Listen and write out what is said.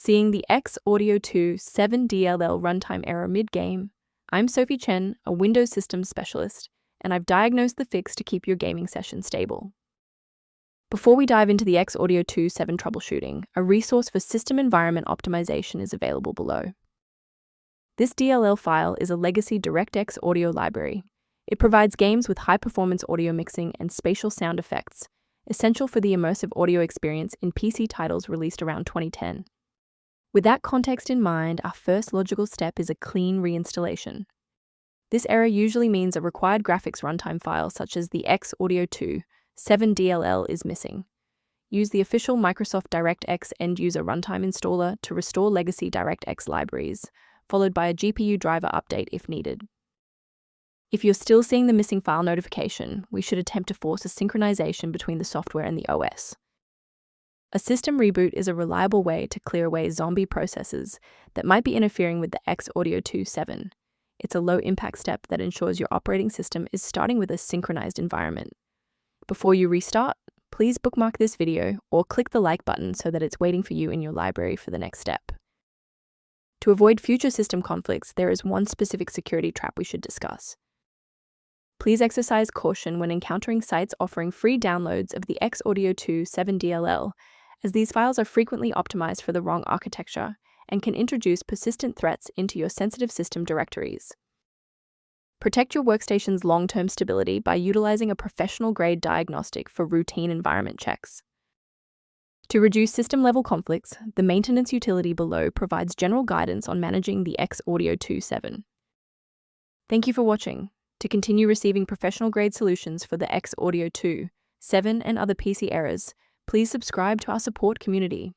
Seeing the X Audio 2 7 DLL runtime error mid-game. I'm Sophie Chen, a Windows Systems Specialist, and I've diagnosed the fix to keep your gaming session stable. Before we dive into the X Audio 2 7 troubleshooting, a resource for system environment optimization is available below. This DLL file is a legacy DirectX audio library. It provides games with high-performance audio mixing and spatial sound effects, essential for the immersive audio experience in PC titles released around 2010. With that context in mind, our first logical step is a clean reinstallation. This error usually means a required graphics runtime file such as the X Audio 2 7 DLL is missing. Use the official Microsoft DirectX End-User Runtime installer to restore legacy DirectX libraries, followed by a GPU driver update if needed. If you're still seeing the missing file notification, we should attempt to force a synchronization between the software and the OS. A system reboot is a reliable way to clear away zombie processes that might be interfering with the X Audio 2 7. It's a low-impact step that ensures your operating system is starting with a synchronized environment. Before you restart, please bookmark this video or click the like button so that it's waiting for you in your library for the next step. To avoid future system conflicts, there is one specific security trap we should discuss. Please exercise caution when encountering sites offering free downloads of the X Audio 2 7 DLL, as these files are frequently optimized for the wrong architecture and can introduce persistent threats into your sensitive system directories. Protect your workstation's long-term stability by utilizing a professional-grade diagnostic for routine environment checks. To reduce system-level conflicts, the maintenance utility below provides general guidance on managing the X Audio 2 7. Thank you for watching. To continue receiving professional-grade solutions for the X Audio 2 7 and other PC errors, please subscribe to our support community.